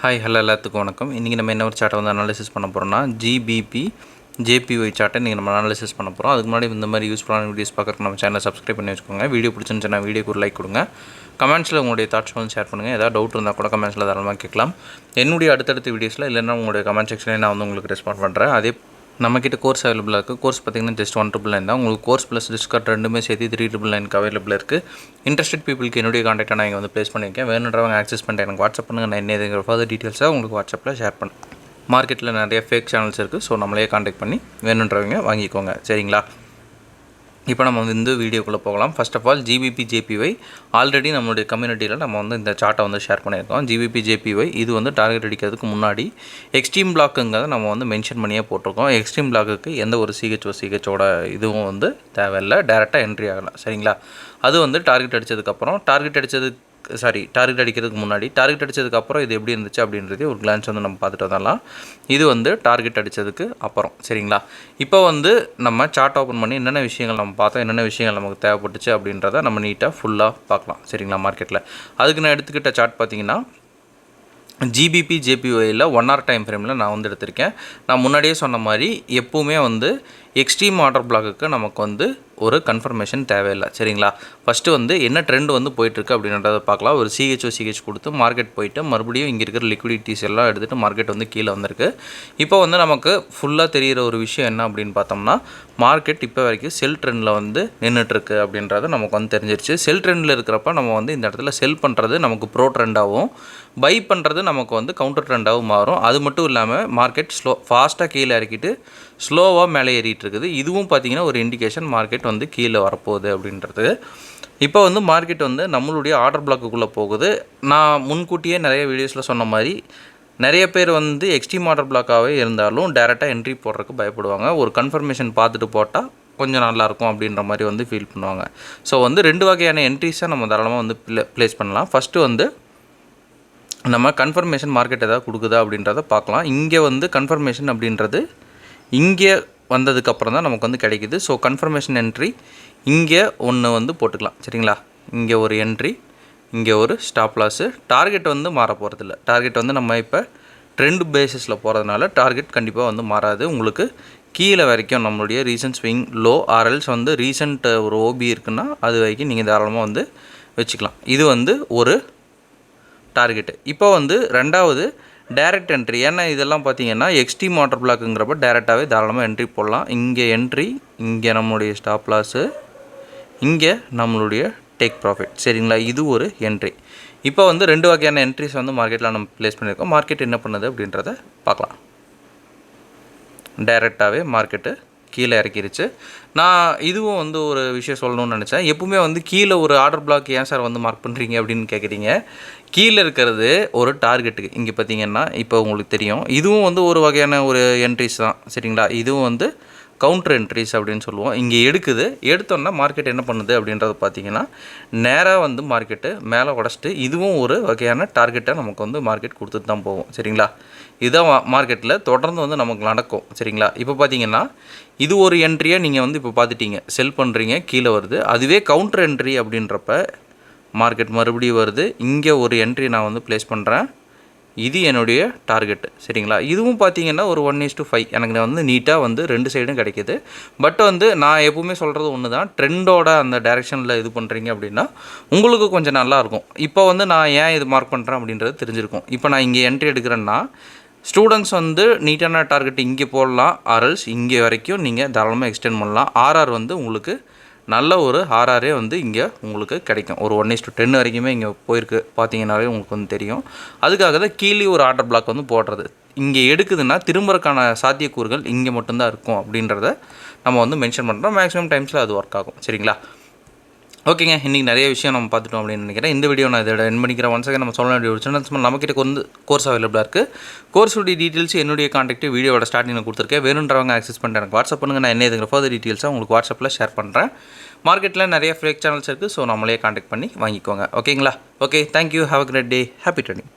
Hi hello எல்லாத்துக்கும் வணக்கம். இன்றைக்கி நம்ம என்ன ஒரு சார்ட்டை வந்து அனாலிசிஸ் பண்ண போகிறோம்னா ஜிபிபி ஜேபிஒய் சார்ட்டை இன்றைக்கி நம்ம அனாலிசிஸ் பண்ண போகிறோம். அதுக்கு முன்னாடி இந்த மாதிரி யூஸ்ஃபுல்லான வீடியோஸ் பார்க்குறதுக்கு நம்ம சேனலை சப்ஸ்கிரைப் பண்ணி வச்சுக்கோங்க. வீடியோ பிடிச்சிருந்துச்சுன்னா வீடியோக்கு ஒரு லைக் கொடுங்க. கமெண்ட்ஸில் உங்களுடைய தாட்ஸ் வந்து ஷேர் பண்ணுங்கள். ஏதாவது டவுட் இருந்தால் கூட கமெண்ட்ஸில் தாராளமாக கேட்கலாம். என்னுடைய அடுத்தடுத்த வீடியோஸில் இல்லைன்னா உங்களுடைய கமெண்ட் செக்ஷனில் நான் வந்து உங்களுக்கு ரெஸ்பாண்ட் பண்ணுறேன். அதே நம்மக்கிட்ட கோர்ஸ் அவைலபிளாக இருக்குது. கோர்ஸ் பார்த்திங்கன்னா ஜஸ்ட் 1,999 தான். உங்களுக்கு கோர்ஸ் ப்ளஸ் டிஸ்கவுண்ட் ரெண்டுமே சேர்த்து 3,999 அவைலபிள் இருக்குது. இன்ட்ரெஸ்டட் பீப்புளுக்கு என்னுடைய கான்டாக்டாக நான் இங்கே வந்து ப்ளேஸ் பண்ணியிருக்கேன். வேணுன்றவங்க ஆக்சஸ் பண்ணிட்டு எனக்கு வாட்ஸ்அப் பண்ணுங்கள். நான் என்ன ஃபர்தர் டீட்டெயில்ஸாக உங்களுக்கு வாட்ஸ்அப்பில் ஷேர் பண்ணேன். மார்க்கெட்டில் நிறைய ஃபேக் சேனல்ஸ் இருக்குது. ஸோ நம்மளே கான்டாக்ட் பண்ணி வேணுன்றவங்க வாங்கிக்கோங்க. சரிங்களா? இப்போ நம்ம வந்து இந்த வீடியோக்குள்ளே போகலாம். First of all GBP JPY already நம்மளுடைய கம்யூனிட்டியில் நம்ம வந்து இந்த சார்ட்டை வந்து ஷேர் பண்ணியிருக்கோம். ஜிபிபி ஜேபிஒய் இது வந்து டார்கெட் அடிக்கிறதுக்கு முன்னாடி எக்ஸ்ட்ரீம் பிளாக்குங்கிறத நம்ம வந்து மென்ஷன் பண்ணியே போட்டிருக்கோம். எக்ஸ்ட்ரீம் பிளாக்குக்கு எந்த ஒரு சிஹெச்சோட இதுவும் வந்து தேவையில்லை. டேரெக்டாக என்ட்ரி ஆகலாம். சரிங்களா? அது வந்து டார்கெட் அடித்ததுக்கப்புறம் டார்கெட் அடிக்கிறதுக்கு முன்னாடி டார்கெட் அடித்ததுக்கப்புறம் இது எப்படி இருந்துச்சு அப்படின்றது ஒரு கிளான்ஸ் வந்து நம்ம பார்த்துட்டு வரலாம். இது வந்து டார்கெட் அடித்ததுக்கு அப்புறம். சரிங்களா? இப்போ வந்து நம்ம சார்ட் ஓப்பன் பண்ணி என்னென்ன விஷயங்கள் நம்ம பார்த்தோம், என்னென்ன விஷயங்கள் நமக்கு தேவைப்பட்டுச்சு அப்படின்றத நம்ம நீட்டாக ஃபுல்லாக பார்க்கலாம். சரிங்களா? மார்க்கெட்டில் அதுக்கு நான் எடுத்துக்கிட்ட சார்ட் பார்த்தீங்கன்னா ஜிபிபி ஜேபிஒயில் 1 hour டைம் ஃப்ரேமில் நான் வந்து எடுத்திருக்கேன். நான் முன்னாடியே சொன்ன மாதிரி எப்போவுமே வந்து எக்ஸ்ட்ரீம் ஆர்டர் பிளாக்குக்கு நமக்கு வந்து ஒரு கன்ஃபர்மேஷன் தேவையில்லை. சரிங்களா? ஃபஸ்ட்டு வந்து என்ன ட்ரெண்ட் வந்து போயிட்டுருக்கு அப்படின்றத பார்க்கலாம். ஒரு சிஹெச் கொடுத்து மார்க்கெட் போயிட்டு மறுபடியும் இங்கே இருக்கிற லிக்விடிட்டிஸ் எல்லாம் எடுத்துகிட்டு மார்க்கெட் வந்து கீழே வந்திருக்கு. இப்போ வந்து நமக்கு ஃபுல்லாக தெரிகிற ஒரு விஷயம் என்ன அப்படின்னு பார்த்தோம்னா, மார்க்கெட் இப்போ வரைக்கும் செல் ட்ரெண்டில் வந்து நின்றுட்டுருக்கு அப்படின்றது நமக்கு வந்து தெரிஞ்சிருச்சு. செல் ட்ரெண்டில் இருக்கிறப்ப நம்ம வந்து இந்த இடத்துல செல் பண்ணுறது நமக்கு ப்ரோ ட்ரெண்டாகவும், பை பண்ணுறது நமக்கு வந்து கவுண்டர் ட்ரெண்டாகவும் மாறும். அது மட்டும் இல்லாமல் மார்க்கெட் ஃபாஸ்ட்டாக கீழே இறக்கிட்டு ஸ்லோவாக மேலே ஏறிட்டு இருக்குது. இதுவும் பார்த்திங்கன்னா ஒரு இண்டிகேஷன் மார்க்கெட் வந்து கீழே வரப்போகுது அப்படின்றது. இப்போ வந்து மார்க்கெட் வந்து நம்மளுடைய ஆர்டர் பிளாக்குள்ளே போகுது. நான் முன்கூட்டியே நிறைய வீடியோஸில் சொன்ன மாதிரி நிறைய பேர் வந்து எக்ஸ்ட்ரீம் ஆர்டர் பிளாக்காகவே இருந்தாலும் டேரெக்டாக என்ட்ரி போடுறதுக்கு பயப்படுவாங்க. ஒரு கன்ஃபர்மேஷன் பார்த்துட்டு போட்டால் கொஞ்சம் நல்லாயிருக்கும் அப்படின்ற மாதிரி வந்து ஃபீல் பண்ணுவாங்க. ஸோ வந்து 2 வகையான என்ட்ரிஸை நம்ம தாராளமாக வந்து ப்ளேஸ் பண்ணலாம். ஃபஸ்ட்டு வந்து நம்ம கன்ஃபர்மேஷன் மார்க்கெட் எதாவது கொடுக்குதா அப்படின்றத பார்க்கலாம். இங்கே வந்து கன்ஃபர்மேஷன் அப்படின்றது இங்கே வந்ததுக்கப்புறம் தான் நமக்கு வந்து கிடைக்குது. ஸோ கன்ஃபர்மேஷன் என்ட்ரி இங்கே ஒன்று வந்து போட்டுக்கலாம். சரிங்களா? இங்கே ஒரு என்ட்ரி, இங்கே ஒரு ஸ்டாப் லாஸு. டார்கெட் வந்து மாற போகிறதில்ல. டார்கெட் வந்து நம்ம இப்போ ட்ரெண்ட் பேசிஸில் போகிறதுனால டார்கெட் கண்டிப்பாக வந்து மாறாது. உங்களுக்கு கீழே வரைக்கும் நம்மளுடைய ரீசன்ட் ஸ்விங் லோ ஆர்எல்ஸ் வந்து ரீசன்ட் ஒரு ஓபி இருக்குன்னா அது வரைக்கும் நீங்கள் தாராளமாக வந்து வச்சுக்கலாம். இது வந்து ஒரு டார்கெட்டு. இப்போ வந்து ரெண்டாவது டைரக்ட் என்ட்ரி. ஏன்னா இதெல்லாம் பார்த்தீங்கன்னா எக்ஸ்ட்ரீம் ஆர்டர் பிளாக்குங்கிறப்ப டேரெக்டாகவே தாராளமாக என்ட்ரி போடலாம். இங்கே என்ட்ரி, இங்கே நம்மளுடைய ஸ்டாப் லாஸு, இங்கே நம்மளுடைய டேக் ப்ராஃபிட். சரிங்களா? இது ஒரு என்ட்ரி. இப்போ வந்து 2 வகையான என்ட்ரிஸ் வந்து மார்க்கெட்டில் நம்ம ப்ளேஸ் பண்ணியிருக்கோம். மார்க்கெட் என்ன பண்ணுது அப்படின்றத பார்க்கலாம். டைரெக்டாகவே மார்க்கெட்டு கீழே இறக்கிருச்சு. நான் இதுவும் வந்து ஒரு விஷயம் சொல்லணும்னு நினச்சேன். எப்பவுமே வந்து கீழே ஒரு ஆர்டர் பிளாக் ஏன் சார் வந்து மார்க் பண்ணுறீங்க அப்படின்னு கேட்குறீங்க. கீழே இருக்கிறது ஒரு டார்கெட்டுக்கு. இங்கே பார்த்தீங்கன்னா இப்போ உங்களுக்கு தெரியும், இதுவும் வந்து ஒரு வகையான ஒரு என்ட்ரிஸ் தான். சரிங்களா? இதுவும் வந்து கவுண்டர் என்ட்ரிஸ் அப்படின்னு சொல்லுவோம். இங்கே எடுத்தோன்னா மார்க்கெட் என்ன பண்ணுது அப்படின்றத பார்த்தீங்கன்னா நேராக வந்து மார்க்கெட்டு மேலே உடச்சிட்டு இதுவும் ஒரு வகையான டார்கெட்டை நமக்கு வந்து மார்க்கெட் கொடுத்துட்டு தான் போகும். சரிங்களா? இதுதான் மார்க்கெட்டில் தொடர்ந்து வந்து நமக்கு நடக்கும். சரிங்களா? இப்போ பார்த்தீங்கன்னா இது ஒரு என்ட்ரியை நீங்கள் வந்து இப்போ பார்த்துட்டீங்க, செல் பண்ணுறீங்க, கீழே வருது. அதுவே கவுண்டர் என்ட்ரி அப்படின்றப்ப மார்க்கெட் மறுபடியும் வருது. இங்கே ஒரு என்ட்ரி நான் வந்து ப்ளேஸ் பண்ணுறேன். இது என்னுடைய டார்கெட்டு. சரிங்களா? இதுவும் பார்த்தீங்கன்னா ஒரு 1:5 எனக்கு வந்து நீட்டாக வந்து 2 சைடும் கிடைக்கிது. பட் வந்து நான் எப்பவுமே சொல்கிறது ஒன்று தான், ட்ரெண்டோட அந்த டைரெக்ஷனில் இது பண்ணுறீங்க அப்படின்னா உங்களுக்கு கொஞ்சம் நல்லாயிருக்கும். இப்போ வந்து நான் ஏன் இது மார்க் பண்ணுறேன் அப்படின்றது தெரிஞ்சிருக்கும். இப்போ நான் இங்கே என்ட்ரி எடுக்கிறேன்னா ஸ்டூடெண்ட்ஸ் வந்து நீட்டான டார்கெட் இங்கே போடலாம். ஆர்எல்ஸ் இங்கே வரைக்கும் நீங்கள் தாராளமாக எக்ஸ்டெண்ட் பண்ணலாம். ஆர்ஆர் வந்து உங்களுக்கு நல்ல ஒரு ஆர்ஆரே வந்து இங்கே உங்களுக்கு கிடைக்கும். ஒரு 1:10 வரைக்குமே இங்கே போயிருக்கு. பார்த்தீங்கன்னாவே உங்களுக்கு வந்து தெரியும். அதுக்காக தான் கீழே ஒரு ஆர்டர் பிளாக் வந்து போடுறது. இங்கே எடுக்குதுன்னா திரும்பறக்கான சாத்தியக்கூறுகள் இங்கே மட்டும்தான் இருக்கும் அப்படின்றத நம்ம வந்து மென்ஷன் பண்ணுறோம். மேக்ஸிமம் டைம்ஸில் அது ஒர்க் ஆகும். சரிங்களா? ஓகேங்க, இன்றைக்கி நிறைய விஷயம் நம்ம பார்த்துட்டோம் அப்படின்னு நினைக்கிறேன். இந்த வீடியோ நான் இதோட என் பண்ணிக்கிறேன். ஒன்ஸ் நம்ம சொல்ல வேண்டிய ஒரு சின்ன நம்மக்கிட்ட வந்து கோர்ஸ் அவைலபிளாக இருக்குது. கோர்ஸுடைய டீட்டெயில்ஸ் என்னுடைய கான்டாக்ட் வீடியோட ஸ்டார்டிங்கில் கொடுத்துருக்கேன். வேணுன்றவங்க ஆக்சஸ் பண்ணிட்டு எனக்கு வாட்ஸ்அப் பண்ணுங்கள். நான் என்ன இதுங்கிற ஃபர்தர் டீட்டெயில்ஸாக உங்களுக்கு வாட்ஸ்அப்பில் ஷேர் பண்ணுறேன். மார்க்கெட்டில் நிறைய ஃபேக் சேனல்ஸ் இருக்குது. ஸோ நம்மளே கான்டாக்ட் பண்ணி வாங்கிக்கோங்க. ஓகேங்களா? Okay, thank you. Have a great day. Happy trading.